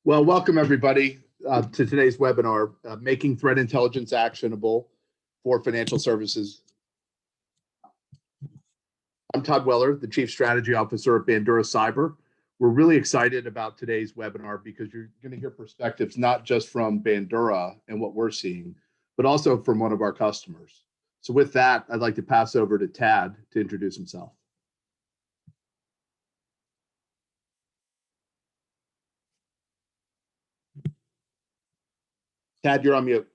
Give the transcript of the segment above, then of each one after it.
Well, welcome everybody to today's webinar, Making Threat Intelligence Actionable for Financial Services. I'm Todd Weller, the Chief Strategy Officer at Bandura Cyber. We're really excited about today's webinar because you're going to hear perspectives not just from Bandura and what we're seeing, but also from one of our customers. So with that, I'd like to pass over to Tad to introduce himself. Tad, you're on mute.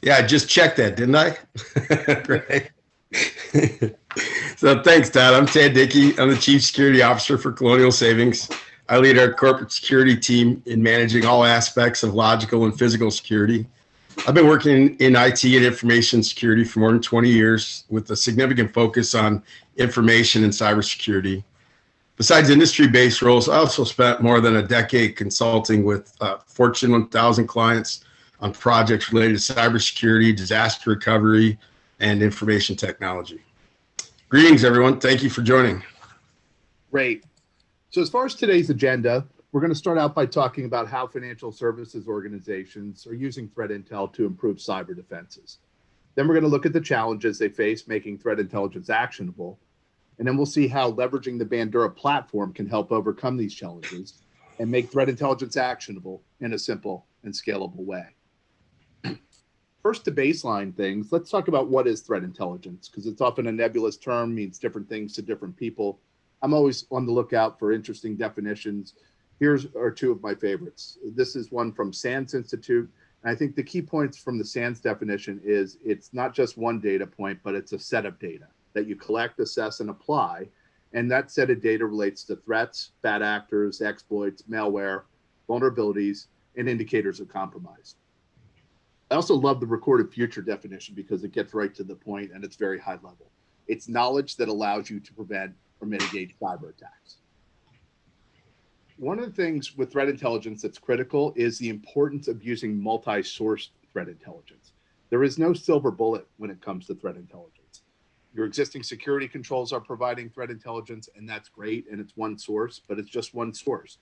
Yeah, I just checked that, didn't I? Great. So thanks, Todd. I'm Tad Dickey. I'm the Chief Security Officer for Colonial Savings. I lead our corporate security team in managing all aspects of logical and physical security. I've been working in IT and information security for more than 20 years with a significant focus on information and cybersecurity. Besides industry-based roles, I also spent more than a decade consulting with Fortune 1000 clients on projects related to cybersecurity, disaster recovery, and information technology. Greetings, everyone. Thank you for joining. Great. So as far as today's agenda, we're going to start out by talking about how financial services organizations are using threat intel to improve cyber defenses. Then we're going to look at the challenges they face making threat intelligence actionable. And then we'll see how leveraging the Bandura platform can help overcome these challenges and make threat intelligence actionable in a simple and scalable way. First, to baseline things, let's talk about what is threat intelligence, because it's often a nebulous term, means different things to different people. I'm always on the lookout for interesting definitions. Here's are two of my favorites. This is one from SANS Institute. And I think the key points from the SANS definition is it's not just one data point, but it's a set of data that you collect, assess, and apply. And that set of data relates to threats, bad actors, exploits, malware, vulnerabilities, and indicators of compromise. I also love the recorded future definition because it gets right to the point and it's very high level. It's knowledge that allows you to prevent or mitigate cyber attacks. One of the things with threat intelligence that's critical is the importance of using multi-source threat intelligence. There is no silver bullet when it comes to threat intelligence. Your existing security controls are providing threat intelligence, and that's great, and it's one source, but it's just one source.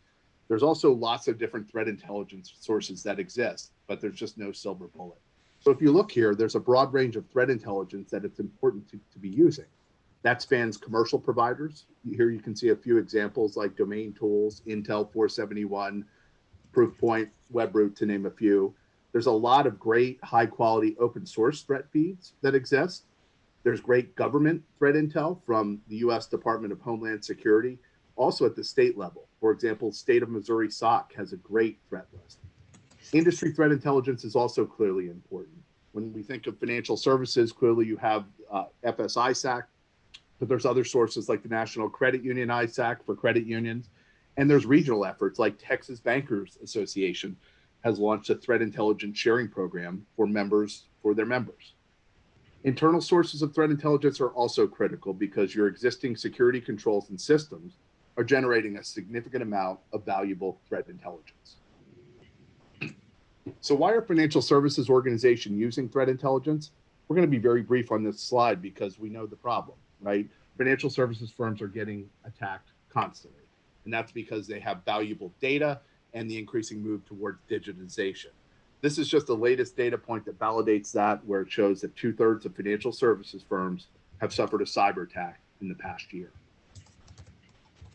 There's also lots of different threat intelligence sources that exist, but there's just no silver bullet. So if you look here, there's a broad range of threat intelligence that it's important to be using. That spans commercial providers. Here you can see a few examples like Domain Tools, Intel 471, Proofpoint, Webroot, to name a few. There's a lot of great high quality open source threat feeds that exist. There's great government threat intel from the US Department of Homeland Security, also at the state level. For example, State of Missouri SOC has a great threat list. Industry threat intelligence is also clearly important. When we think of financial services, clearly you have FS ISAC, but there's other sources like the National Credit Union ISAC for credit unions. And there's regional efforts like Texas Bankers Association has launched a threat intelligence sharing program for their members. Internal sources of threat intelligence are also critical because your existing security controls and systems are generating a significant amount of valuable threat intelligence. So why are financial services organizations using threat intelligence? We're going to be very brief on this slide because we know the problem, right? Financial services firms are getting attacked constantly, and that's because they have valuable data and the increasing move towards digitization. This is just the latest data point that validates that, where it shows that 2/3 of financial services firms have suffered a cyber attack in the past year.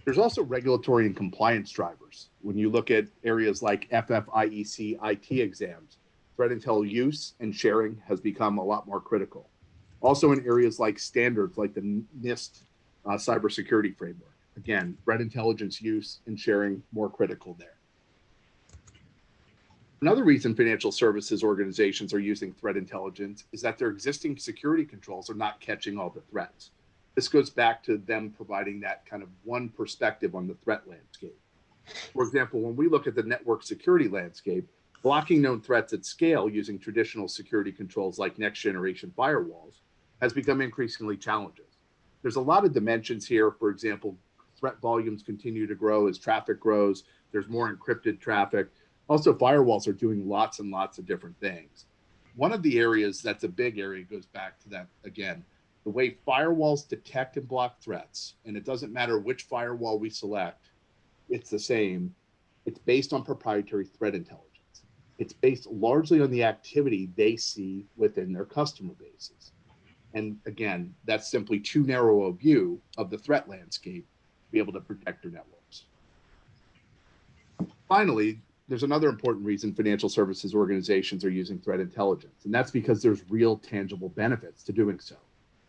There's also regulatory and compliance drivers. When you look at areas like FFIEC IT exams, threat intel use and sharing has become a lot more critical. Also in areas like standards like the NIST cybersecurity framework. Again, threat intelligence use and sharing more critical there. Another reason financial services organizations are using threat intelligence is that their existing security controls are not catching all the threats. This goes back to them providing that kind of one perspective on the threat landscape. For example, when we look at the network security landscape, blocking known threats at scale using traditional security controls like next generation firewalls has become increasingly challenging. There's a lot of dimensions here. For example, threat volumes continue to grow as traffic grows. There's more encrypted traffic. Also, firewalls are doing lots and lots of different things. One of the areas that's a big area goes back to that, again, The way firewalls detect and block threats, and it doesn't matter which firewall we select, it's the same. It's based on proprietary threat intelligence. It's based largely on the activity they see within their customer bases. And again, that's simply too narrow a view of the threat landscape to be able to protect their networks. Finally, there's another important reason financial services organizations are using threat intelligence, and that's because there's real tangible benefits to doing so.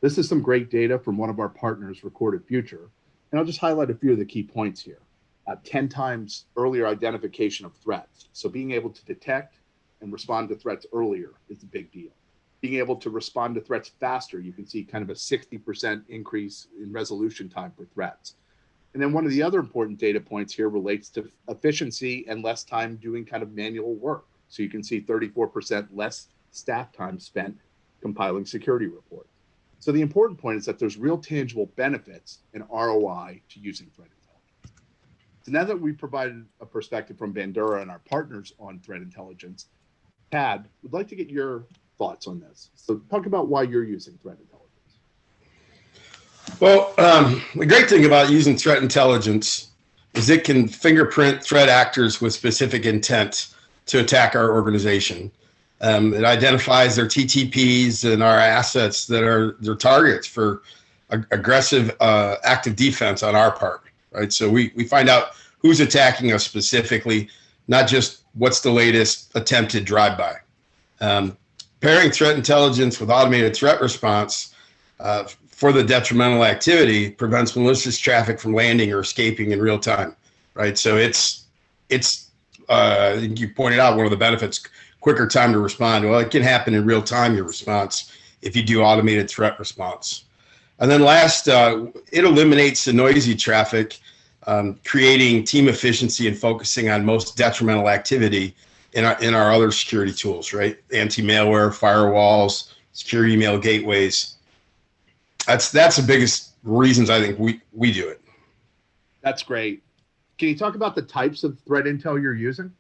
This is some great data from one of our partners, Recorded Future, and I'll just highlight a few of the key points here. 10 times earlier identification of threats. So being able to detect and respond to threats earlier is a big deal. Being able to respond to threats faster, you can see kind of a 60% increase in resolution time for threats. And then one of the other important data points here relates to efficiency and less time doing kind of manual work. So you can see 34% less staff time spent compiling security reports. So the important point is that there's real tangible benefits and ROI to using threat intelligence. So now that we've provided a perspective from Bandura and our partners on threat intelligence, Tad, would like to get your thoughts on this. So talk about why you're using threat intelligence. Well, the great thing about using threat intelligence is it can fingerprint threat actors with specific intent to attack our organization. It identifies their TTPs and our assets that are their targets for aggressive active defense on our part, right? So we find out who's attacking us specifically, not just what's the latest attempted drive-by. Pairing threat intelligence with automated threat response for the detrimental activity prevents malicious traffic from landing or escaping in real time, right? So it's you pointed out one of the benefits, quicker time to respond. Well, it can happen in real time, your response, if you do automated threat response. And then last, it eliminates the noisy traffic, creating team efficiency and focusing on most detrimental activity in our other security tools, right? Anti-malware, firewalls, secure email gateways. That's the biggest reasons I think we do it. That's great. Can you talk about the types of threat intel you're using?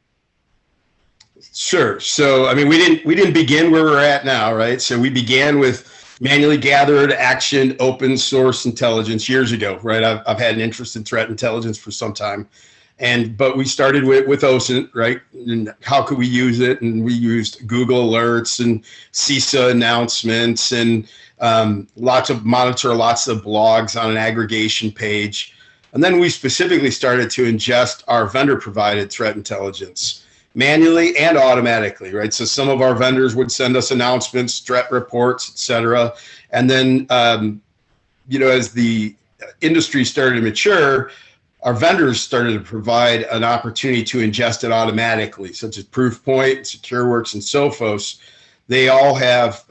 Sure. So, I mean, we didn't begin where we're at now, right? So we began with manually gathered, actioned, open source intelligence years ago, right? I've had an interest in threat intelligence for some time, but we started with OSINT, right? And how could we use it? And we used Google alerts and CISA announcements and lots of blogs on an aggregation page. And then we specifically started to ingest our vendor provided threat intelligence manually and automatically, right? So some of our vendors would send us announcements, threat reports, et cetera. And then, as the industry started to mature, our vendors started to provide an opportunity to ingest it automatically, such as Proofpoint, SecureWorks, and Sophos. They all have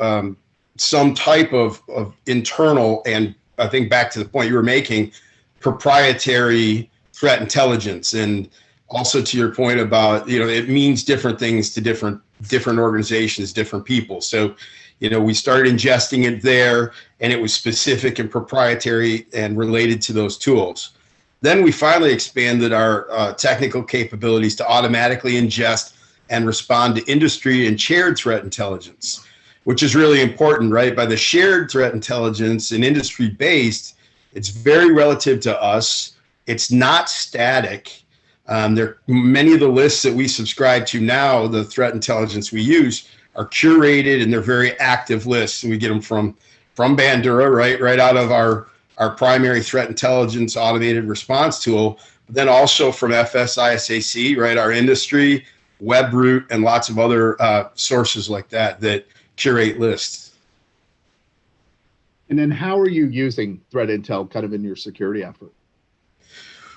some type of internal, and I think back to the point you were making, proprietary threat intelligence. And also to your point about, it means different things to different organizations, different people. So, we started ingesting it there, and it was specific and proprietary and related to those tools. Then we finally expanded our technical capabilities to automatically ingest and respond to industry and shared threat intelligence, which is really important, right? By the shared threat intelligence and industry-based, it's very relative to us. It's not static. Many of the lists that we subscribe to now, the threat intelligence we use, are curated, and they're very active lists. And we get them from Bandura, right out of our primary threat intelligence automated response tool, but then also from FSISAC, right, our industry, Webroot, and lots of other sources like that curate lists. And then how are you using threat intel kind of in your security effort?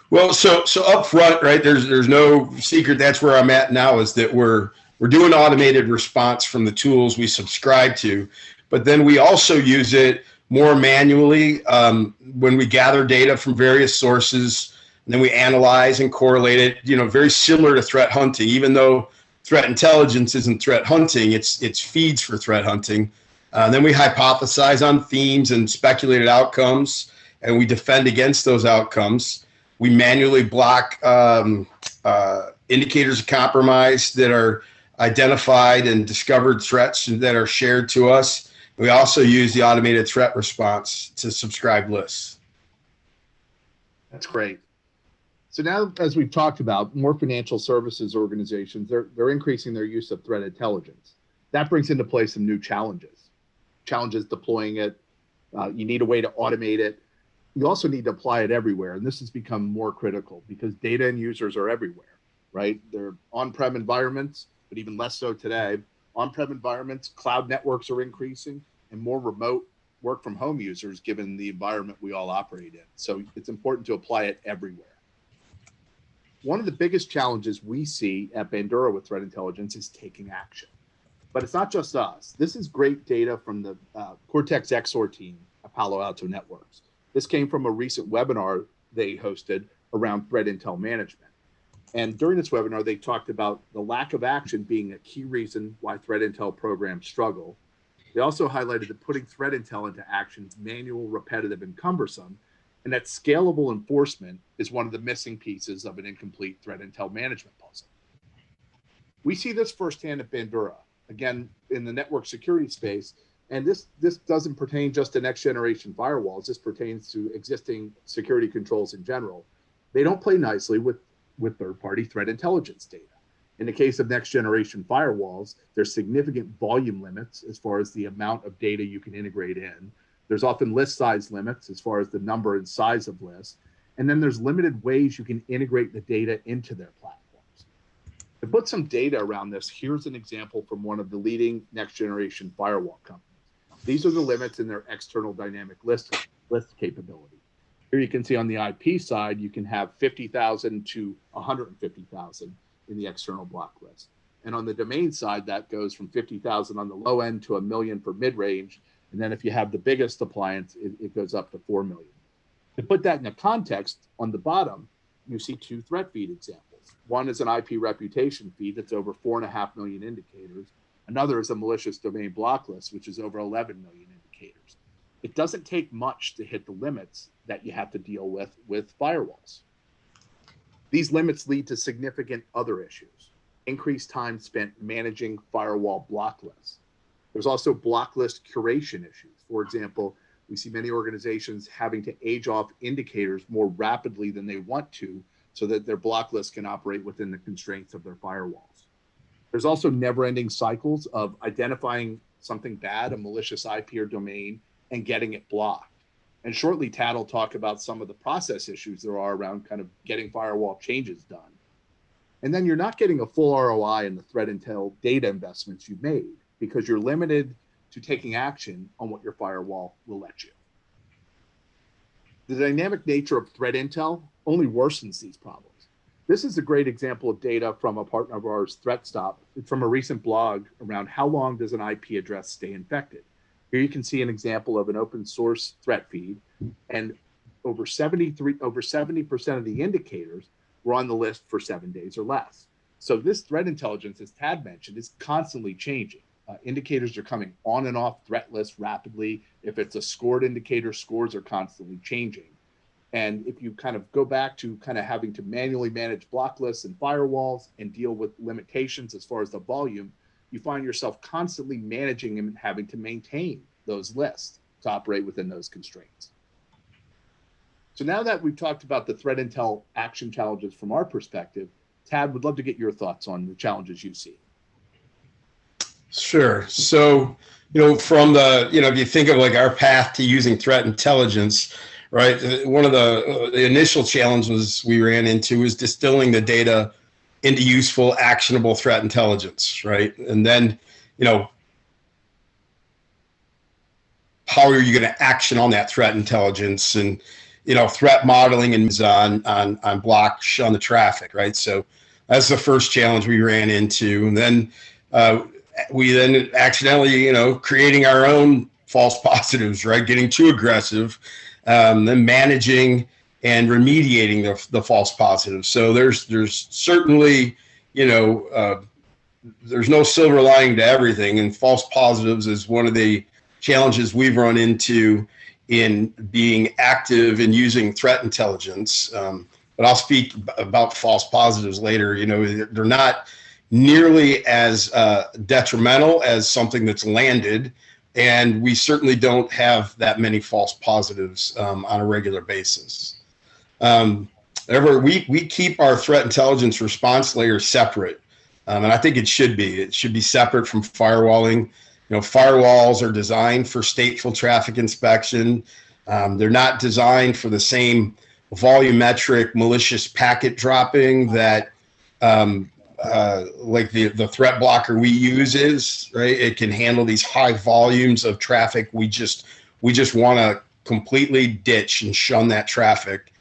Well, so up front, right, there's no secret. That's where I'm at now, is that we're doing automated response from the tools we subscribe to, but then we also use it more manually when we gather data from various sources, and then we analyze and correlate it, very similar to threat hunting. Even though threat intelligence isn't threat hunting, it's feeds for threat hunting. Then we hypothesize on themes and speculated outcomes, and we defend against those outcomes. We manually block indicators of compromise that are identified and discovered threats that are shared to us. We also use the automated threat response to subscribe lists. That's great. So now, as we've talked about, more financial services organizations, they're increasing their use of threat intelligence. That brings into play some new challenges. Challenges deploying it. You need a way to automate it. You also need to apply it everywhere. And this has become more critical because data and users are everywhere, right? They're on-prem environments, but even less so today. On-prem environments, cloud networks are increasing, and more remote work from home users given the environment we all operate in. So it's important to apply it everywhere. One of the biggest challenges we see at Bandura with threat intelligence is taking action. But it's not just us. This is great data from the Cortex XOR team at Palo Alto Networks. This came from a recent webinar they hosted around threat intel management. And during this webinar, they talked about the lack of action being a key reason why threat intel programs struggle. They also highlighted that putting threat intel into action is manual, repetitive, and cumbersome, and that scalable enforcement is one of the missing pieces of an incomplete threat intel management puzzle. We see this firsthand at Bandura, again, in the network security space. And this doesn't pertain just to next generation firewalls. This pertains to existing security controls in general. They don't play nicely with third-party threat intelligence data. In the case of next generation firewalls, there's significant volume limits as far as the amount of data you can integrate in. There's often list size limits as far as the number and size of lists. And then there's limited ways you can integrate the data into their platforms. To put some data around this, here's an example from one of the leading next generation firewall companies. These are the limits in their external dynamic list capability. Here you can see on the IP side, you can have 50,000 to 150,000 in the external block list. And on the domain side, that goes from 50,000 on the low end to 1 million for mid-range. And then if you have the biggest appliance, it goes up to 4 million. To put that in a context, on the bottom, you see two threat feed examples. One is an IP reputation feed that's over 4.5 million indicators. Another is a malicious domain block list, which is over 11 million indicators. It doesn't take much to hit the limits that you have to deal with firewalls. These limits lead to significant other issues. Increased time spent managing firewall block lists. There's also block list curation issues. For example, we see many organizations having to age off indicators more rapidly than they want to so that their block list can operate within the constraints of their firewalls. There's also never-ending cycles of identifying something bad, a malicious IP or domain, and getting it blocked. And shortly, Tad will talk about some of the process issues there are around kind of getting firewall changes done. And then you're not getting a full ROI in the threat intel data investments you've made because you're limited to taking action on what your firewall will let you. The dynamic nature of threat intel only worsens these problems. This is a great example of data from a partner of ours, ThreatStop, from a recent blog around how long does an IP address stay infected. Here you can see an example of an open source threat feed, and over 70% of the indicators were on the list for 7 days or less. So this threat intelligence, as Tad mentioned, is constantly changing. Indicators are coming on and off threat lists rapidly. If it's a scored indicator, scores are constantly changing. And if you kind of go back to kind of having to manually manage block lists and firewalls and deal with limitations as far as the volume, you find yourself constantly managing and having to maintain those lists to operate within those constraints. So now that we've talked about the threat intel action challenges from our perspective, Tad, would love to get your thoughts on the challenges you see. Sure. So, from the, if you think of like our path to using threat intelligence, right? One of the initial challenges we ran into was distilling the data into useful, actionable threat intelligence, right? And then, how are you going to action on that threat intelligence and, threat modeling and on blocks on the traffic, right? So that's the first challenge we ran into. And then we then accidentally, creating our own false positives, right? Getting too aggressive, then managing and remediating the false positives. So there's certainly, there's no silver lining to everything, and false positives is one of the challenges we've run into in being active in using threat intelligence. But I'll speak about false positives later. They're not nearly as detrimental as something that's landed And we certainly don't have that many false positives on a regular basis. However, we keep our threat intelligence response layer separate. And I think it should be. It should be separate from firewalling. Firewalls are designed for stateful traffic inspection. They're not designed for the same volumetric malicious packet dropping that like the threat blocker we use is, right? It can handle these high volumes of traffic. We just want to completely ditch and shun that traffic.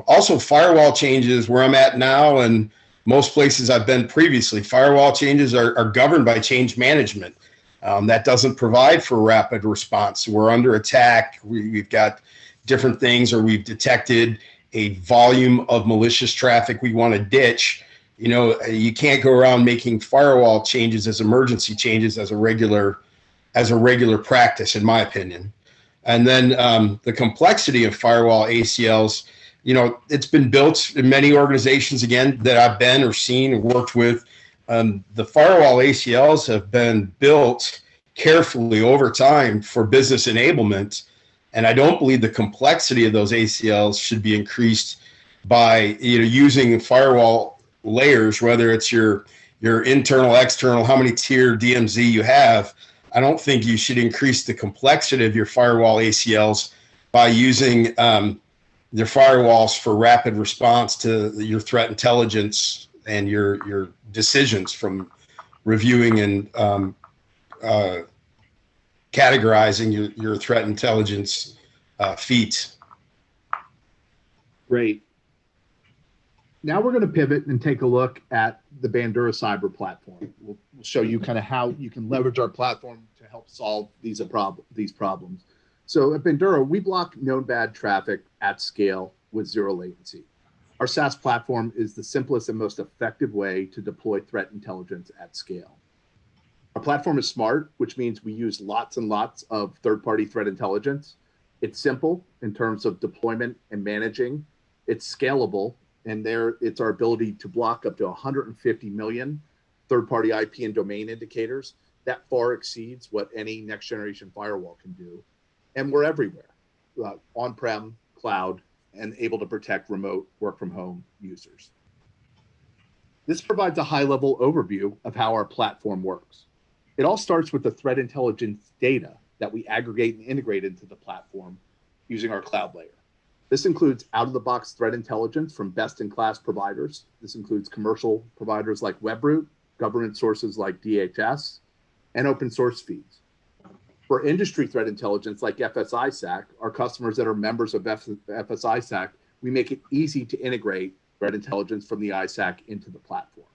Also, firewall changes where I'm at now and most places I've been previously, firewall changes are governed by change management. That doesn't provide for rapid response. We're under attack. We've got different things, or we've detected a volume of malicious traffic we want to ditch. You can't go around making firewall changes as emergency changes as a regular practice, in my opinion. And then the complexity of firewall ACLs, it's been built in many organizations, again, that I've been or seen or worked with. The firewall ACLs have been built carefully over time for business enablement. And I don't believe the complexity of those ACLs should be increased by using firewall layers, whether it's your internal, external, how many tier DMZ you have. I don't think you should increase the complexity of your firewall ACLs by using your firewalls for rapid response to your threat intelligence and your decisions from reviewing and categorizing your threat intelligence feats. Great. Now we're going to pivot and take a look at the Bandura Cyber platform. We'll show you kind of how you can leverage our platform to help solve these problems. So at Bandura, we block known bad traffic at scale with zero latency. Our SaaS platform is the simplest and most effective way to deploy threat intelligence at scale. Our platform is smart, which means we use lots and lots of third-party threat intelligence. It's simple in terms of deployment and managing. It's scalable, and it's our ability to block up to 150 million third-party IP and domain indicators. That far exceeds what any next-generation firewall can do. And we're everywhere, on-prem, cloud, and able to protect remote work-from-home users. This provides a high-level overview of how our platform works. It all starts with the threat intelligence data that we aggregate and integrate into the platform using our cloud layer. This includes out-of-the-box threat intelligence from best-in-class providers. This includes commercial providers like Webroot, government sources like DHS, and open source feeds. For industry threat intelligence like FSISAC, our customers that are members of FSISAC, we make it easy to integrate threat intelligence from the ISAC into the platform.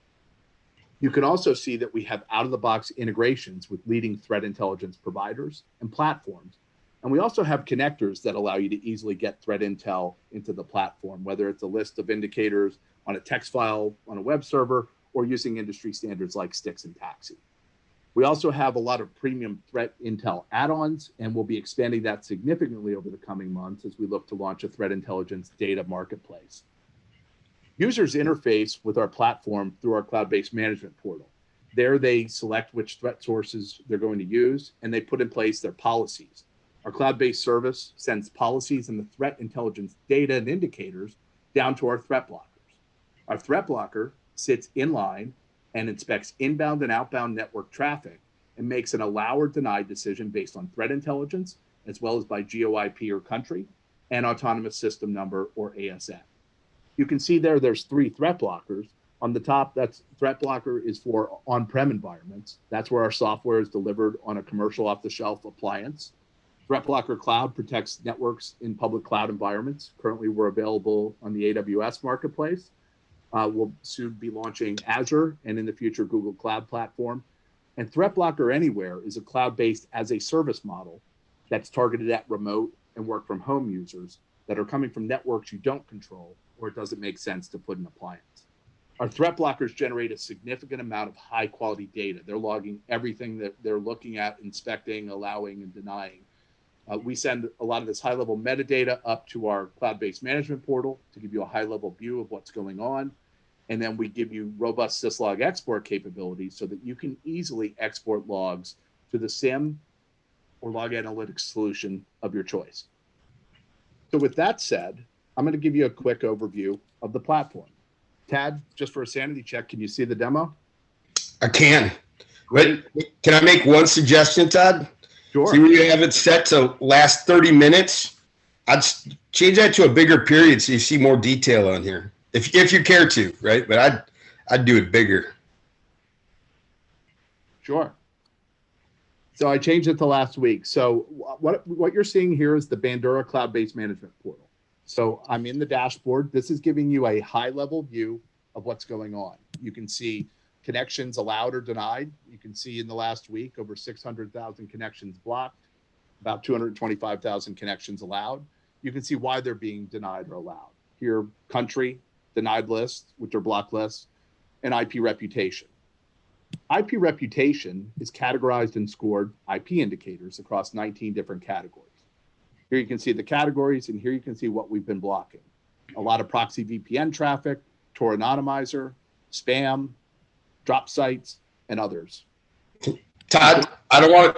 You can also see that we have out-of-the-box integrations with leading threat intelligence providers and platforms. And we also have connectors that allow you to easily get threat intel into the platform, whether it's a list of indicators on a text file on a web server or using industry standards like STIX and TAXII. We also have a lot of premium threat intel add-ons, and we'll be expanding that significantly over the coming months as we look to launch a threat intelligence data marketplace. Users interface with our platform through our cloud-based management portal. There they select which threat sources they're going to use, and they put in place their policies. Our cloud-based service sends policies and the threat intelligence data and indicators down to our threat blockers. Our threat blocker sits in line and inspects inbound and outbound network traffic and makes an allow or deny decision based on threat intelligence, as well as by GeoIP or country, and autonomous system number or ASN. You can see there's 3 threat blockers. On the top, that's threat blocker is for on-prem environments. That's where our software is delivered on a commercial off-the-shelf appliance. Threat blocker cloud protects networks in public cloud environments. Currently, we're available on the AWS marketplace. We'll soon be launching Azure and in the future Google Cloud Platform. And Threat Blocker Anywhere is a cloud-based as a service model that's targeted at remote and work from home users that are coming from networks you don't control or it doesn't make sense to put an appliance. Our threat blockers generate a significant amount of high quality data. They're logging everything that they're looking at, inspecting, allowing, and denying. We send a lot of this high-level metadata up to our cloud-based management portal to give you a high-level view of what's going on. And then we give you robust syslog export capabilities so that you can easily export logs to the SIEM or log analytics solution of your choice. So with that said, I'm going to give you a quick overview of the platform. Tad, just for a sanity check, can you see the demo? I can. Great. But can I make one suggestion, Todd? Sure. See where you have it set to last 30 minutes? I'd change that to a bigger period so you see more detail on here. If you care to, right? But I'd do it bigger. Sure. So I changed it to last week. So what you're seeing here is the Bandura cloud-based management portal. So I'm in the dashboard. This is giving you a high-level view of what's going on. You can see connections allowed or denied. You can see in the last week over 600,000 connections blocked, about 225,000 connections allowed. You can see why they're being denied or allowed. Here, country, denied lists, which are blocked lists, and IP reputation. IP reputation is categorized and scored IP indicators across 19 different categories. Here you can see the categories, and here you can see what we've been blocking. A lot of proxy VPN traffic, Tor anonymizer, spam, drop sites, and others. Todd, I don't want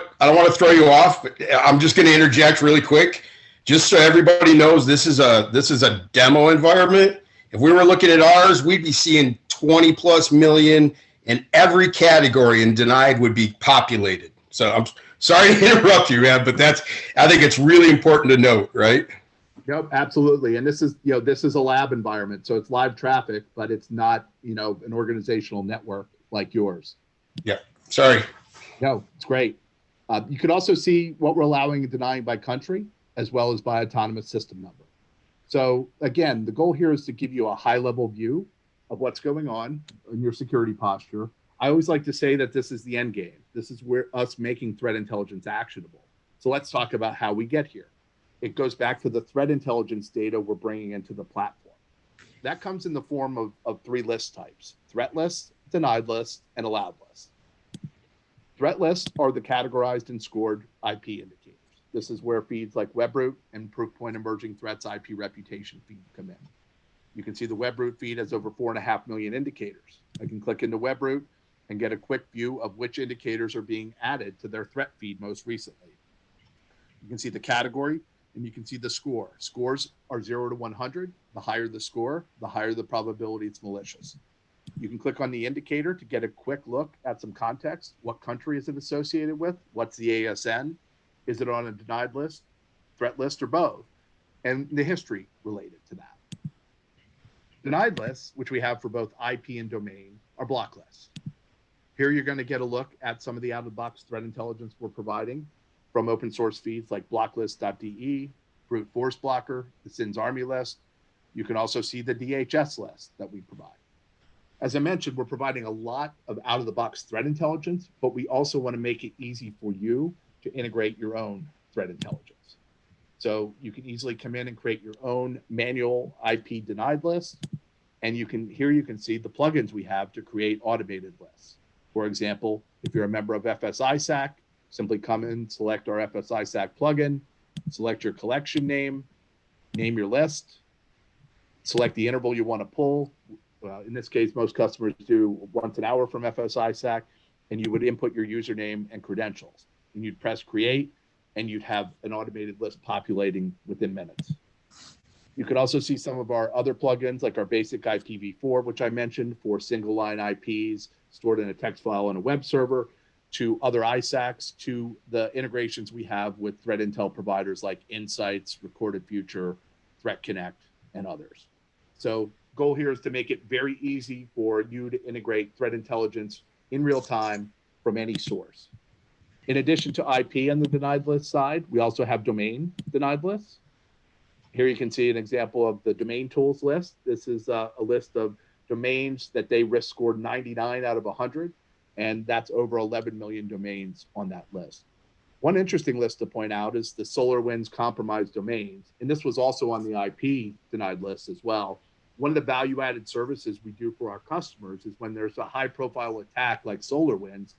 to throw you off, but I'm just going to interject really quick, just so everybody knows this is a demo environment. If we were looking at ours, we'd be seeing 20 plus million, and every category and denied would be populated. So I'm sorry to interrupt you, man, but I think it's really important to note, right? Yep, absolutely. And this is a lab environment, so it's live traffic, but it's not, an organizational network like yours. Yeah. Sorry. No, it's great. You can also see what we're allowing and denying by country, as well as by autonomous system number. So again, the goal here is to give you a high-level view of what's going on in your security posture. I always like to say that this is the end game. This is where us making threat intelligence actionable. So let's talk about how we get here. It goes back to the threat intelligence data we're bringing into the platform. That comes in the form of three list types: threat lists, denied lists, and allowed lists. Threat lists are the categorized and scored IP indicators. This is where feeds like Webroot and Proofpoint Emerging Threats IP reputation feed come in. You can see the Webroot feed has over 4.5 million indicators. I can click into Webroot and get a quick view of which indicators are being added to their threat feed most recently. You can see the category and you can see the score. Scores are 0 to 100. The higher the score, the higher the probability it's malicious. You can click on the indicator to get a quick look at some context. What country is it associated with? What's the ASN? Is it on a denied list, threat list, or both? And the history related to that. Denied lists, which we have for both IP and domain, are block lists. Here you're going to get a look at some of the out-of-the-box threat intelligence we're providing from open source feeds like blocklist.de, Brute Force Blocker, the SIN's Army list. You can also see the DHS list that we provide. As I mentioned, we're providing a lot of out-of-the-box threat intelligence, but we also want to make it easy for you to integrate your own threat intelligence. So you can easily come in and create your own manual IP denied list. And you can see the plugins we have to create automated lists. For example, if you're a member of FSISAC, simply come in, select our FSISAC plugin, select your collection name your list, select the interval you want to pull. In this case, most customers do once an hour from FSISAC, and you would input your username and credentials. And you'd press create, and you'd have an automated list populating within minutes. You could also see some of our other plugins, like our basic IPv4, which I mentioned, for single line IPs stored in a text file on a web server, to other ISACs, to the integrations we have with threat intel providers like Insights, Recorded Future, Threat Connect, and others. So goal here is to make it very easy for you to integrate threat intelligence in real time from any source. In addition to IP on the denied list side, we also have domain denied lists. Here you can see an example of the domain tools list. This is a list of domains that they risk scored 99 out of 100, and that's over 11 million domains on that list. One interesting list to point out is the SolarWinds compromised domains, and this was also on the IP denied list as well. One of the value-added services we do for our customers is when there's a high-profile attack like SolarWinds,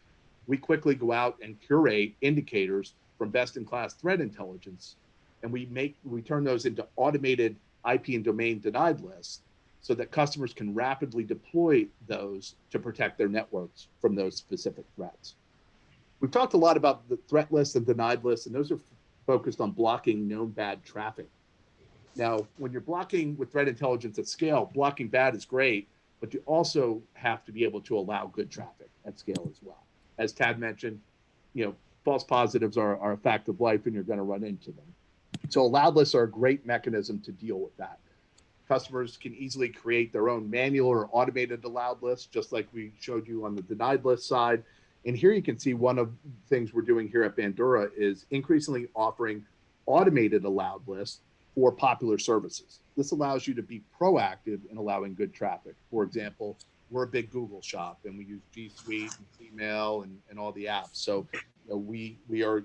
we quickly go out and curate indicators from best-in-class threat intelligence, and we turn those into automated IP and domain denied lists so that customers can rapidly deploy those to protect their networks from those specific threats. We've talked a lot about the threat list and denied list, and those are focused on blocking known bad traffic. Now, when you're blocking with threat intelligence at scale, blocking bad is great, but you also have to be able to allow good traffic at scale as well. As Tad mentioned, false positives are a fact of life, and you're going to run into them. So allowed lists are a great mechanism to deal with that. Customers can easily create their own manual or automated allowed list, just like we showed you on the denied list side. And here you can see one of the things we're doing here at Bandura is increasingly offering automated allowed lists for popular services. This allows you to be proactive in allowing good traffic. For example, we're a big Google shop and we use G Suite and email and all the apps. So we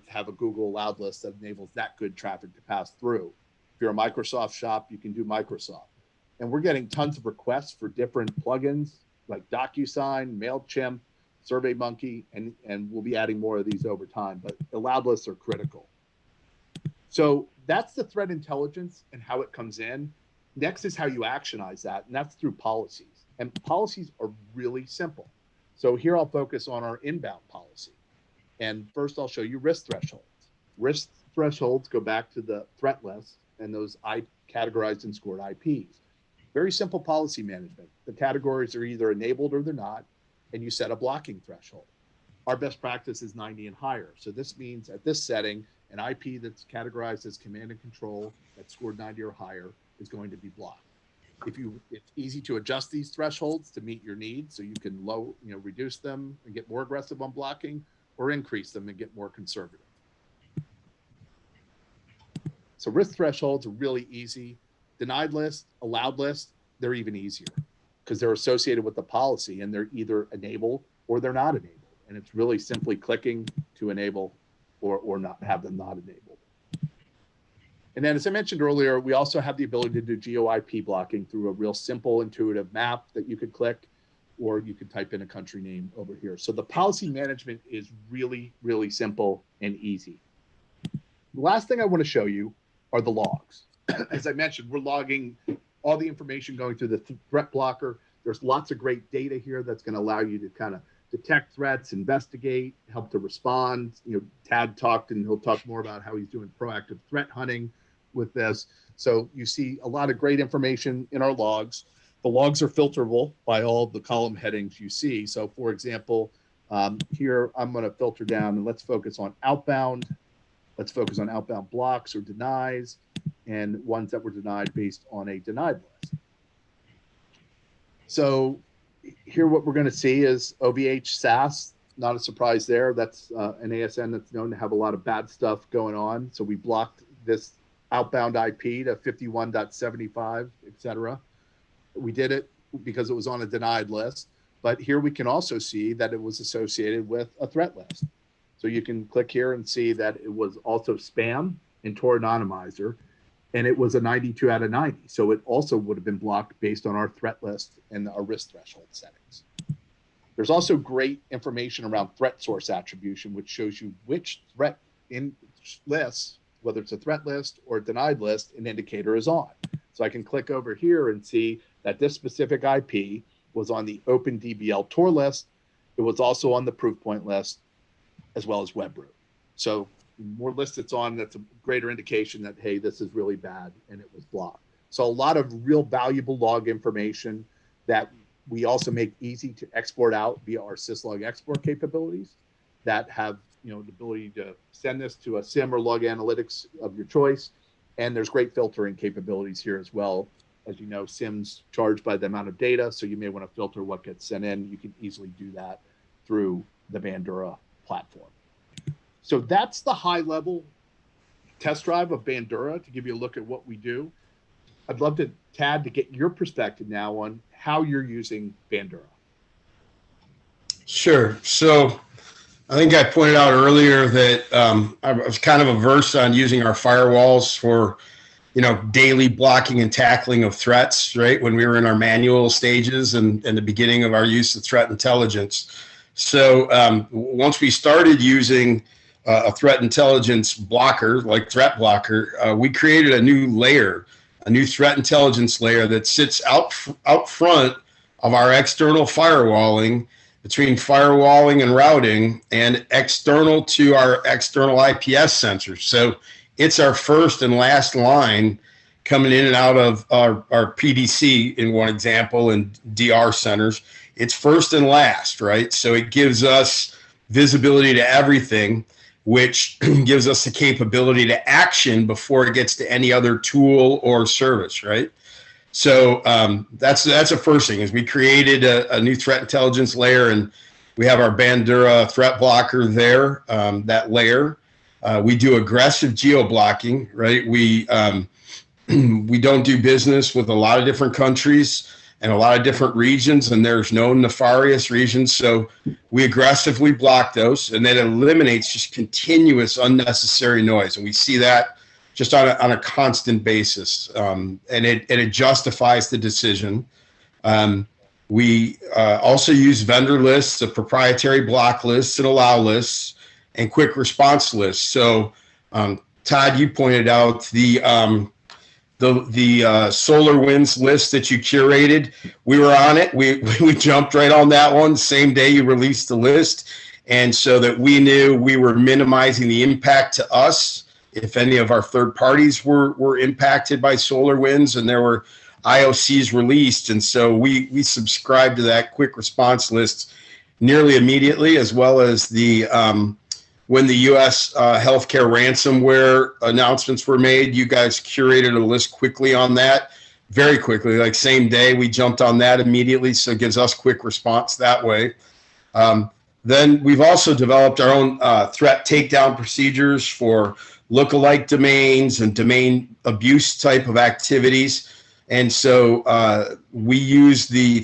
have a Google allowed list that enables that good traffic to pass through. If you're a Microsoft shop, you can do Microsoft. And we're getting tons of requests for different plugins like DocuSign, MailChimp, SurveyMonkey, and we'll be adding more of these over time, but allowed lists are critical. So that's the threat intelligence and how it comes in. Next is how you actionize that, and that's through policies. And policies are really simple. So here I'll focus on our inbound policy. And first I'll show you risk thresholds. Risk thresholds go back to the threat list and those categorized and scored IPs. Very simple policy management. The categories are either enabled or they're not, and you set a blocking threshold. Our best practice is 90 and higher. So this means at this setting, an IP that's categorized as command and control that's scored 90 or higher is going to be blocked. It's easy to adjust these thresholds to meet your needs, so you can reduce them and get more aggressive on blocking, or increase them and get more conservative. So risk thresholds are really easy. Denied list, allowed list, they're even easier because they're associated with the policy and they're either enabled or they're not enabled. And it's really simply clicking to enable or not have them not enabled. And then, as I mentioned earlier, we also have the ability to do geo-IP blocking through a real simple, intuitive map that you could click, or you could type in a country name over here. So the policy management is really, really simple and easy. The last thing I want to show you are the logs. As I mentioned, we're logging all the information going through the threat blocker. There's lots of great data here that's going to allow you to kind of detect threats, investigate, help to respond. Tad talked, and he'll talk more about how he's doing proactive threat hunting with this. So you see a lot of great information in our logs. The logs are filterable by all the column headings you see. So for example, here I'm going to filter down and let's focus on outbound. Let's focus on outbound blocks or denies and ones that were denied based on a denied list. So here what we're going to see is OVH SaaS, not a surprise there. That's an ASN that's known to have a lot of bad stuff going on. So we blocked this outbound IP to 51.75, et cetera. We did it because it was on a denied list. But here we can also see that it was associated with a threat list. So you can click here and see that it was also spam and Tor anonymizer, and it was a 92 out of 90. So it also would have been blocked based on our threat list and our risk threshold settings. There's also great information around threat source attribution, which shows you which threat in lists, whether it's a threat list or a denied list, an indicator is on. So I can click over here and see that this specific IP was on the OpenDBL Tor list. It was also on the Proofpoint list, as well as Webroot. So more lists it's on, that's a greater indication that, hey, this is really bad and it was blocked. So a lot of real valuable log information that we also make easy to export out via our syslog export capabilities that have the ability to send this to a SIM or log analytics of your choice. And there's great filtering capabilities here as well. As you know, SIM's charged by the amount of data, so you may want to filter what gets sent in. You can easily do that through the Bandura platform. So that's the high level test drive of Bandura to give you a look at what we do. I'd love to, Tad, to get your perspective now on how you're using Bandura. Sure. So I think I pointed out earlier that I was kind of averse on using our firewalls for, daily blocking and tackling of threats, right? When we were in our manual stages and the beginning of our use of threat intelligence. So once we started using a threat intelligence blocker like Threat Blocker, we created a new layer, a new threat intelligence layer that sits out front of our external firewalling between firewalling and routing and external to our external IPS sensors. So it's our first and last line coming in and out of our PDC in one example and DR centers. It's first and last, right? So it gives us visibility to everything, which gives us the capability to action before it gets to any other tool or service, right? So that's the first thing is we created a new threat intelligence layer, and we have our Bandura threat blocker there, that layer. We do aggressive geo-blocking, right? We don't do business with a lot of different countries and a lot of different regions, and there's no nefarious regions. So we aggressively block those, and that eliminates just continuous unnecessary noise. And we see that just on a constant basis, and it justifies the decision. We also use vendor lists of proprietary block lists and allow lists and quick response lists. So, Todd, you pointed out the SolarWinds list that you curated. We were on it. We jumped right on that one same day you released the list, and so that we knew we were minimizing the impact to us if any of our third parties were impacted by SolarWinds, and there were IOCs released. And so we subscribed to that quick response list nearly immediately, as well as the when the U.S. Healthcare ransomware announcements were made, you guys curated a list quickly on that, very quickly, like same day. We jumped on that immediately, so it gives us quick response that way. Then we've also developed our own threat takedown procedures for lookalike domains and domain abuse type of activities. And so we use the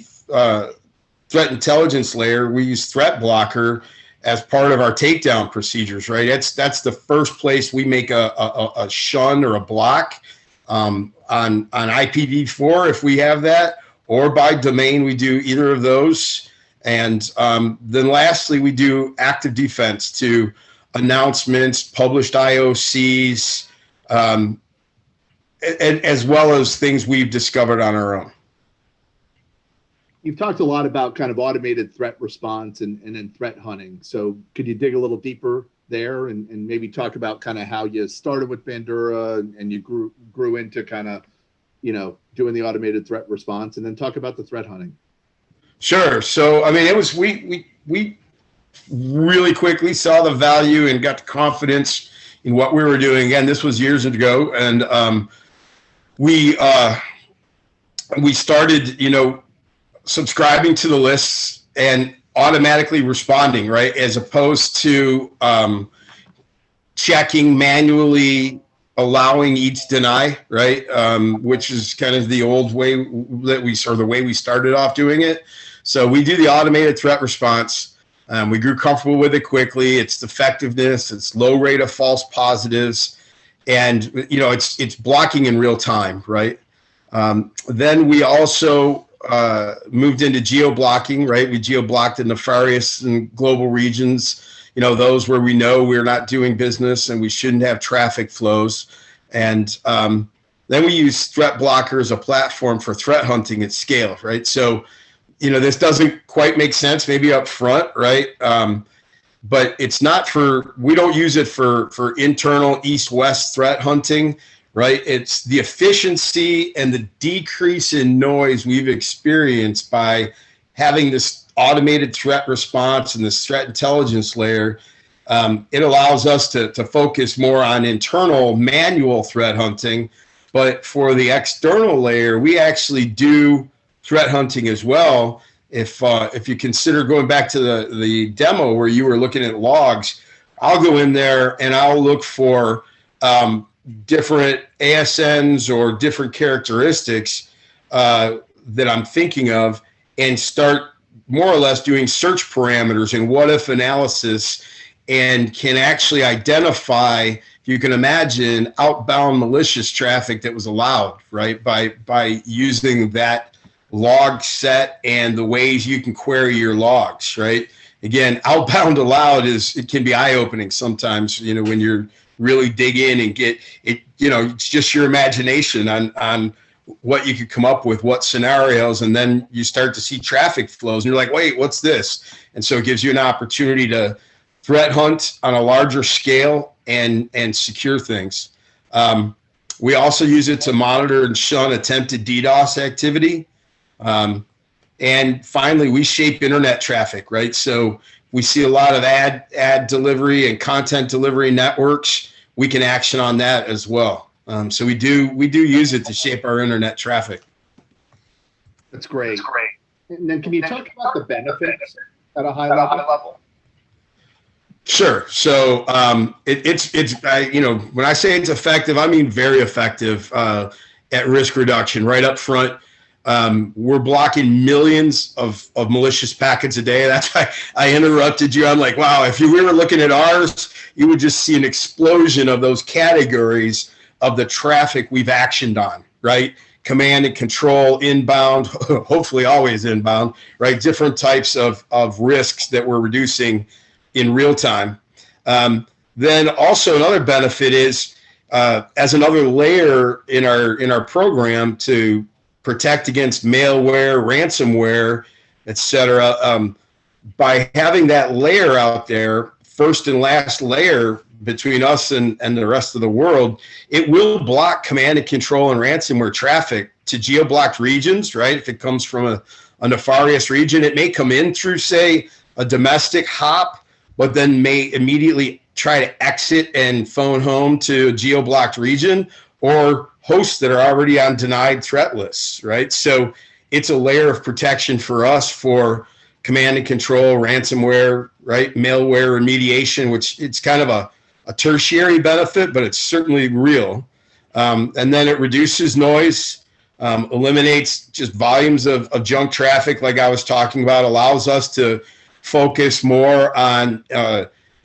threat intelligence layer. We use Threat Blocker as part of our takedown procedures, right? That's the first place we make a shun or a block on IPv4 if we have that, or by domain, we do either of those. And then lastly, we do active defense to announcements, published IOCs, and as well as things we've discovered on our own. You've talked a lot about kind of automated threat response and then threat hunting. So could you dig a little deeper there and maybe talk about kind of how you started with Bandura and you grew into kind of, doing the automated threat response, and then talk about the threat hunting? Sure. So, I mean, it was, we really quickly saw the value and got the confidence in what we were doing. Again, this was years ago. And we started, subscribing to the lists and automatically responding, right? As opposed to checking manually, allowing each deny, right? Which is kind of the old way the way we started off doing it. So we do the automated threat response. We grew comfortable with it quickly. Its effectiveness, its low rate of false positives, and it's blocking in real time, right? Then we also moved into geo-blocking, right? We geo-blocked the nefarious and global regions, those where we know we're not doing business and we shouldn't have traffic flows. And then we use Threat Blocker as a platform for threat hunting at scale, right? So, this doesn't quite make sense maybe up front, right? But it's not we don't use it for internal east-west threat hunting, right? It's the efficiency and the decrease in noise we've experienced by having this automated threat response and this threat intelligence layer. It allows us to focus more on internal manual threat hunting, but for the external layer, we actually do threat hunting as well. If you consider going back to the demo where you were looking at logs, I'll go in there and I'll look for different ASNs or different characteristics that I'm thinking of, and start more or less doing search parameters and what if analysis, and can actually identify, if you can imagine, outbound malicious traffic that was allowed, right? By using that log set and the ways you can query your logs, right? Again, outbound allowed it can be eye-opening sometimes, when you're really dig in and get it, it's just your imagination on what you could come up with, what scenarios, and then you start to see traffic flows, and you're like, wait, what's this? And so it gives you an opportunity to threat hunt on a larger scale and secure things. We also use it to monitor and shun attempted DDoS activity. And finally, we shape internet traffic, right? So we see a lot of ad delivery and content delivery networks. We can action on that as well. So we do use it to shape our internet traffic. That's great. And then can you talk about the benefits at a high level? Sure. So it's when I say it's effective, I mean very effective at risk reduction right up front. We're blocking millions of malicious packets a day. That's why I interrupted you. I'm like, wow, if you were looking at ours, you would just see an explosion of those categories of the traffic we've actioned on, right? Command and control, inbound, hopefully always inbound, right? Different types of risks that we're reducing in real time. Then also another benefit is as another layer in our program to protect against malware, ransomware, et cetera. By having that layer out there, first and last layer between us and the rest of the world, it will block command and control and ransomware traffic to geo-blocked regions, right? If it comes from a nefarious region, it may come in through, say, a domestic hop, but then may immediately try to exit and phone home to a geo-blocked region, or hosts that are already on denied threat lists, right? So it's a layer of protection for us for command and control, ransomware, right? Malware remediation, which it's kind of a tertiary benefit, but it's certainly real. And then it reduces noise, eliminates just volumes of junk traffic like I was talking about, allows us to focus more on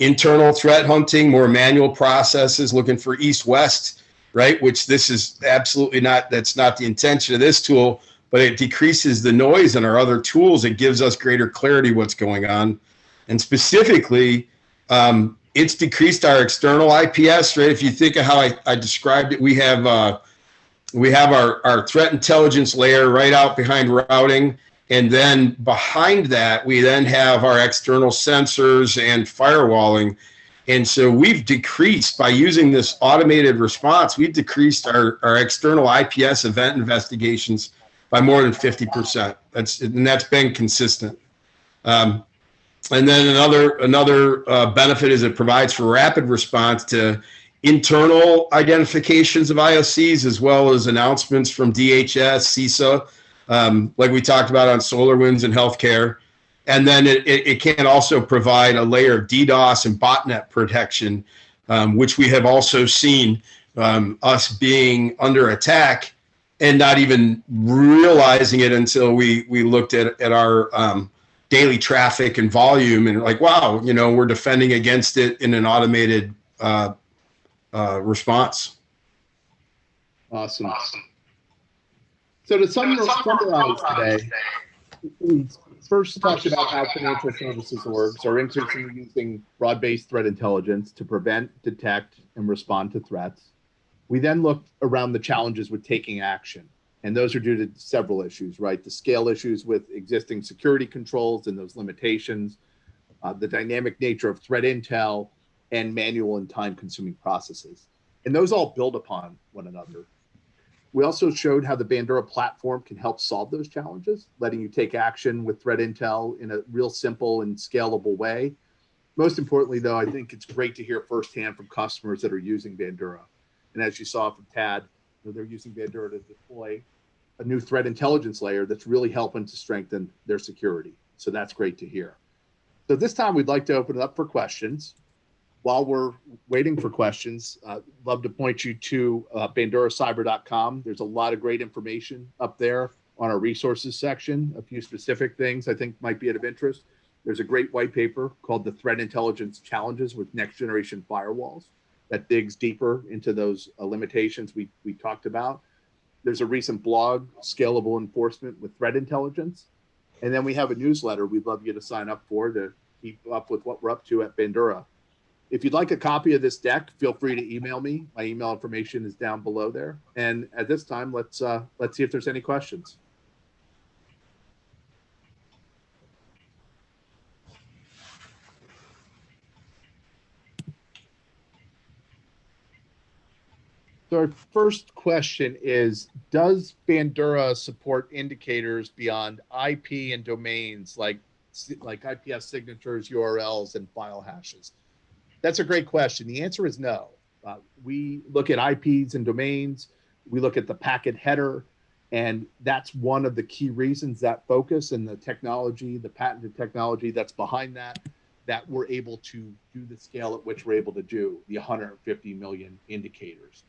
internal threat hunting, more manual processes, looking for east-west, right? Which this is absolutely not, that's not the intention of this tool, but it decreases the noise in our other tools. It gives us greater clarity what's going on. And specifically, it's decreased our external IPS, right? If you think of how I described it, we have our threat intelligence layer right out behind routing. And then behind that, we then have our external sensors and firewalling. And so we've decreased, by using this automated response, we've decreased our external IPS event investigations by more than 50%. That's been consistent. And then another benefit is it provides for rapid response to internal identifications of IOCs, as well as announcements from DHS, CISA, like we talked about on SolarWinds and healthcare. And then it can also provide a layer of DDoS and botnet protection, which we have also seen us being under attack and not even realizing it until we looked at our daily traffic and volume, and like, wow, we're defending against it in an automated response. Awesome. So to summarize today, we first talked about how financial services orgs are increasingly using broad-based threat intelligence to prevent, detect, and respond to threats. We then looked around the challenges with taking action. And those are due to several issues, right? The scale issues with existing security controls and those limitations, the dynamic nature of threat intel, and manual and time-consuming processes. And those all build upon one another. We also showed how the Bandura platform can help solve those challenges, letting you take action with threat intel in a real simple and scalable way. Most importantly, though, I think it's great to hear firsthand from customers that are using Bandura. And as you saw from Tad, they're using Bandura to deploy a new threat intelligence layer that's really helping to strengthen their security. So that's great to hear. So this time we'd like to open it up for questions. While we're waiting for questions, I'd love to point you to banduracyber.com. There's a lot of great information up there on our resources section. A few specific things I think might be of interest. There's a great white paper called The Threat Intelligence Challenges with Next Generation Firewalls that digs deeper into those limitations we talked about. There's a recent blog, Scalable Enforcement with Threat Intelligence. And then we have a newsletter we'd love you to sign up for to keep up with what we're up to at Bandura. If you'd like a copy of this deck, feel free to email me. My email information is down below there. And at this time, let's see if there's any questions. So our first question is, does Bandura support indicators beyond IP and domains like IPS signatures, URLs, and file hashes? That's a great question. The answer is no. We look at IPs and domains. We look at the packet header, and that's one of the key reasons that focus and the technology, the patented technology that's behind that we're able to do the scale at which we're able to do the 150 million indicators.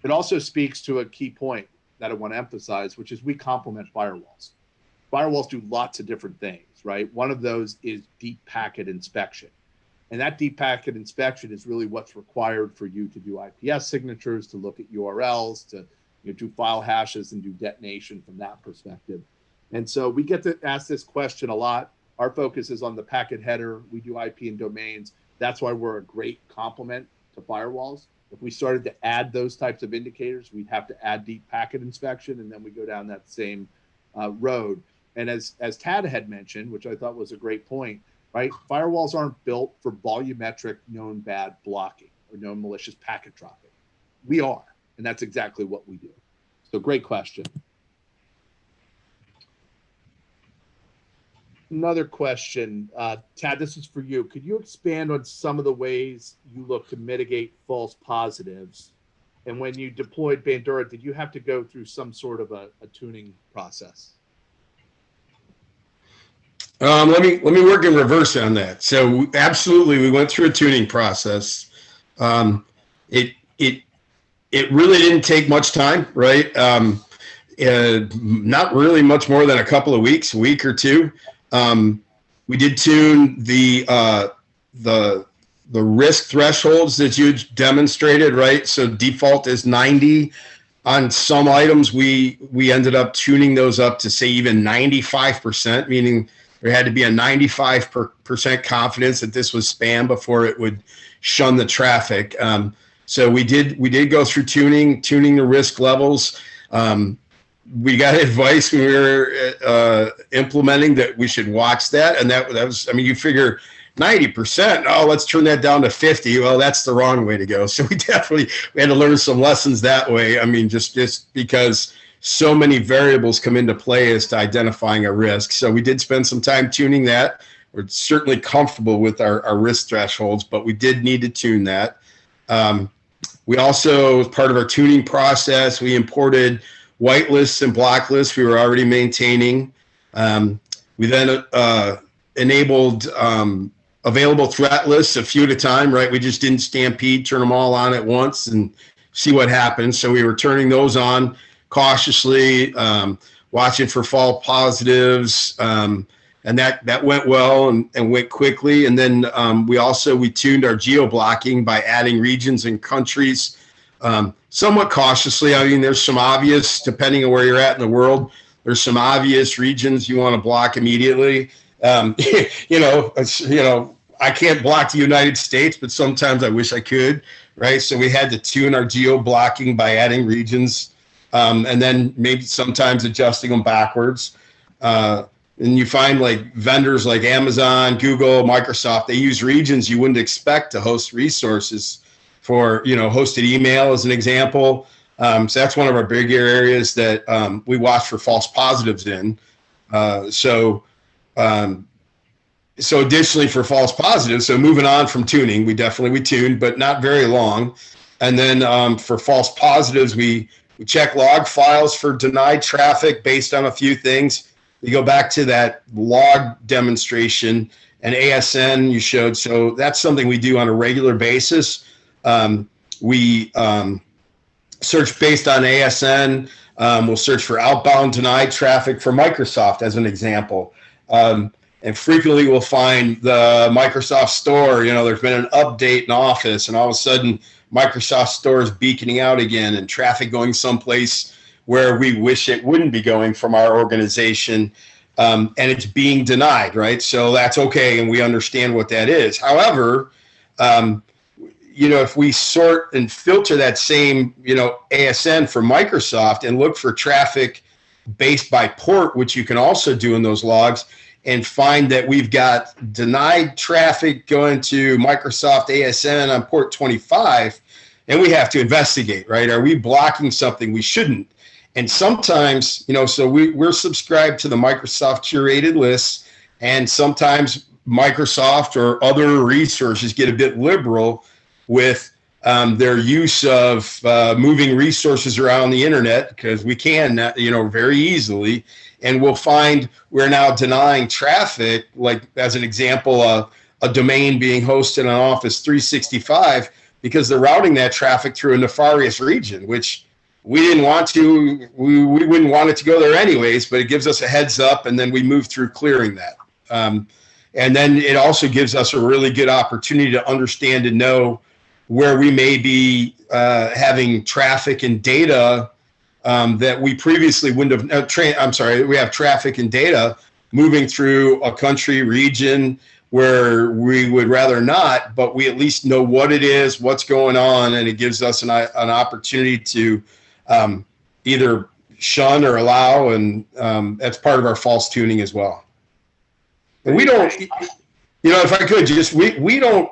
It also speaks to a key point that I want to emphasize, which is we complement firewalls. Firewalls do lots of different things, right? One of those is deep packet inspection. And that deep packet inspection is really what's required for you to do IPS signatures, to look at URLs, to do file hashes and do detonation from that perspective. And so we get to ask this question a lot. Our focus is on the packet header. We do IP and domains. That's why we're a great complement to firewalls. If we started to add those types of indicators, we'd have to add deep packet inspection, and then we go down that same road. And as Tad had mentioned, which I thought was a great point, right? Firewalls aren't built for volumetric known bad blocking or known malicious packet dropping. We are, and that's exactly what we do. So great question. Another question, Tad, this is for you. Could you expand on some of the ways you look to mitigate false positives? And when you deployed Bandura, did you have to go through some sort of a tuning process? Let me work in reverse on that. So absolutely, we went through a tuning process. It really didn't take much time, right? Not really much more than a couple of weeks, a week or two. We did tune the risk thresholds that you demonstrated, right? So default is 90. On some items, we ended up tuning those up to say even 95%, meaning there had to be a 95% confidence that this was spam before it would shun the traffic. So we did go through tuning the risk levels. We got advice when we were implementing that we should watch that. And that was, I mean, you figure 90%, oh, let's turn that down to 50. Well, that's the wrong way to go. So we had to learn some lessons that way. I mean, just because so many variables come into play as to identifying a risk. So we did spend some time tuning that. We're certainly comfortable with our risk thresholds, but we did need to tune that. We also, as part of our tuning process, we imported whitelists and blocklists we were already maintaining. We then enabled available threat lists a few at a time, right? We just didn't stampede, turn them all on at once and see what happens. So we were turning those on cautiously, watching for false positives, and that went well and went quickly. And then we tuned our geo-blocking by adding regions and countries somewhat cautiously. I mean, there's some obvious, depending on where you're at in the world, there's some obvious regions you want to block immediately. I can't block the United States, but sometimes I wish I could, right? So we had to tune our geo-blocking by adding regions. And then maybe sometimes adjusting them backwards. And you find like vendors like Amazon, Google, Microsoft, they use regions you wouldn't expect to host resources for, hosted email as an example. So that's one of our bigger areas that we watch for false positives in. So additionally for false positives, so moving on from tuning, we tuned, but not very long. And then for false positives, we check log files for denied traffic based on a few things. We go back to that log demonstration and ASN you showed. So that's something we do on a regular basis. We search based on ASN. We'll search for outbound denied traffic for Microsoft as an example. And frequently we'll find the Microsoft Store, there's been an update in Office and all of a sudden Microsoft Store is beaconing out again and traffic going someplace where we wish it wouldn't be going from our organization, and it's being denied, right? So that's okay, and we understand what that is. However, if we sort and filter that same, ASN for Microsoft and look for traffic based by port, which you can also do in those logs, and find that we've got denied traffic going to Microsoft ASN on port 25, and we have to investigate, right? Are we blocking something we shouldn't? And sometimes, so we're subscribed to the Microsoft curated lists, and sometimes Microsoft or other resources get a bit liberal with their use of moving resources around the internet, because we can, very easily. And we'll find we're now denying traffic, like as an example, a domain being hosted on Office 365, because they're routing that traffic through a nefarious region, which we didn't want to, we wouldn't want it to go there anyways, but it gives us a heads up, and then we move through clearing that. And then it also gives us a really good opportunity to understand and know where we may be having traffic and data that we previously wouldn't have. We have traffic and data moving through a country, region where we would rather not, but we at least know what it is, what's going on, and it gives us an opportunity to either shun or allow, and that's part of our false tuning as well. And we don't, if I could just, we don't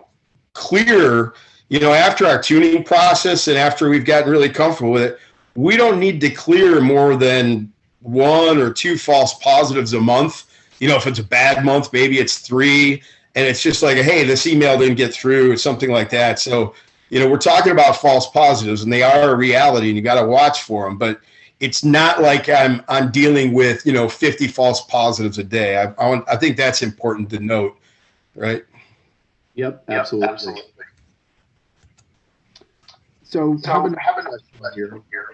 clear, after our tuning process and after we've gotten really comfortable with it, we don't need to clear more than 1 or 2 false positives a month. If it's a bad month, maybe it's 3, and it's just like, hey, this email didn't get through, or something like that. So, we're talking about false positives, and they are a reality, and you got to watch for them. But it's not like I'm dealing with 50 false positives a day. I think that's important to note, right? Yep, absolutely. So having a question here.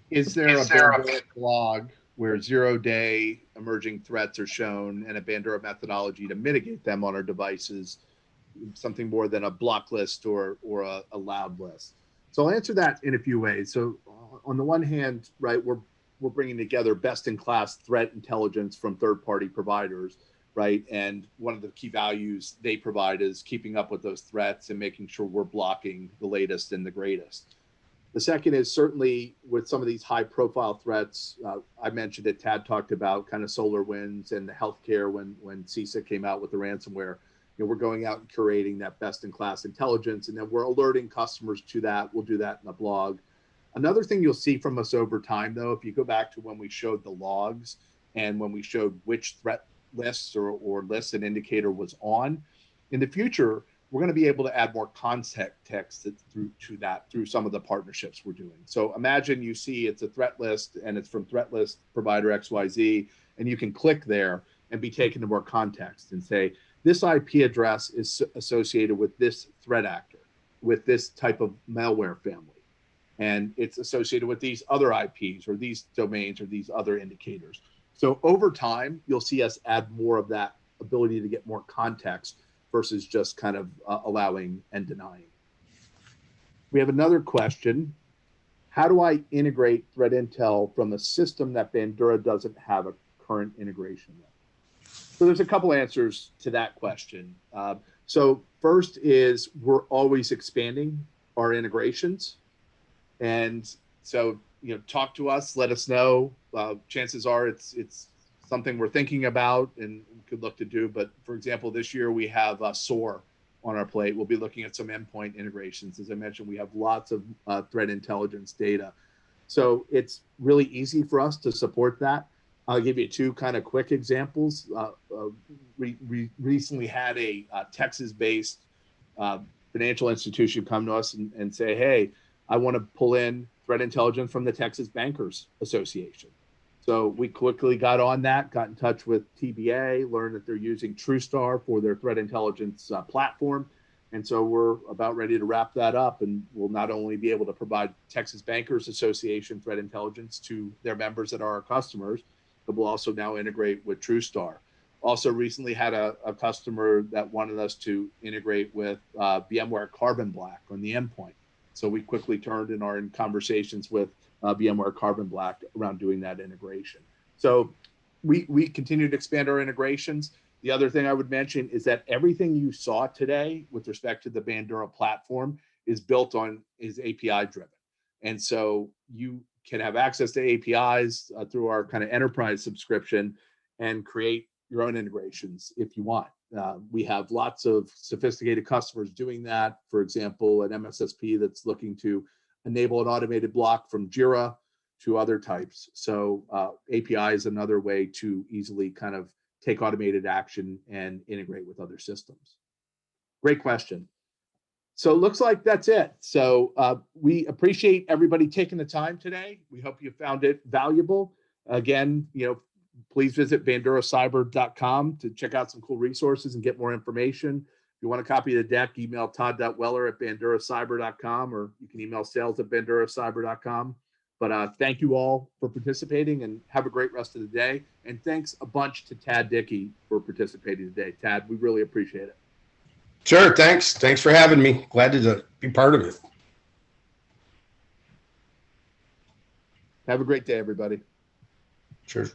Is there a Bandura blog where 0-day emerging threats are shown and a Bandura methodology to mitigate them on our devices, something more than a block list or a loud list? So I'll answer that in a few ways. So on the one hand, right, we're bringing together best-in-class threat intelligence from third-party providers, right? And one of the key values they provide is keeping up with those threats and making sure we're blocking the latest and the greatest. The second is certainly with some of these high-profile threats. I mentioned it. Tad talked about kind of SolarWinds and the healthcare when CISA came out with the ransomware. We're going out and curating that best-in-class intelligence, and then we're alerting customers to that. We'll do that in the blog. Another thing you'll see from us over time, though, if you go back to when we showed the logs and when we showed which threat lists or lists an indicator was on, in the future, we're going to be able to add more context through some of the partnerships we're doing. So imagine you see it's a threat list and it's from threat list provider XYZ, and you can click there and be taken to more context and say, this IP address is associated with this threat actor, with this type of malware family. And it's associated with these other IPs or these domains or these other indicators. So over time, you'll see us add more of that ability to get more context versus just kind of allowing and denying. We have another question. How do I integrate threat intel from a system that Bandura doesn't have a current integration with? So there's a couple answers to that question. So first is we're always expanding our integrations. And so, talk to us, let us know. Chances are it's something we're thinking about and could look to do. But for example, this year we have SOAR on our plate. We'll be looking at some endpoint integrations. As I mentioned, we have lots of threat intelligence data. So it's really easy for us to support that. I'll give you 2 kind of quick examples. We recently had a Texas-based financial institution come to us and say, hey, I want to pull in threat intelligence from the Texas Bankers Association. So we quickly got on that, got in touch with TBA, learned that they're using TrueStar for their threat intelligence platform. And so we're about ready to wrap that up, and we'll not only be able to provide Texas Bankers Association threat intelligence to their members that are our customers, but we'll also now integrate with TrueStar. Also recently had a customer that wanted us to integrate with VMware Carbon Black on the endpoint. So we quickly turned and are in conversations with VMware Carbon Black around doing that integration. So we continue to expand our integrations. The other thing I would mention is that everything you saw today with respect to the Bandura platform is API driven. And so you can have access to APIs through our kind of enterprise subscription and create your own integrations if you want. We have lots of sophisticated customers doing that. For example, an MSSP that's looking to enable an automated block from Jira to other types. So API is another way to easily kind of take automated action and integrate with other systems. Great question. So it looks like that's it. So we appreciate everybody taking the time today. We hope you found it valuable. Again, please visit banduracyber.com to check out some cool resources and get more information. If you want a copy of the deck, email todd.weller@banduracyber.com, or you can email sales@banduracyber.com. But thank you all for participating, and have a great rest of the day. And thanks a bunch to Tad Dickey for participating today. Tad, we really appreciate it. Sure. Thanks. Thanks for having me. Glad to be part of it. Have a great day, everybody. Sure.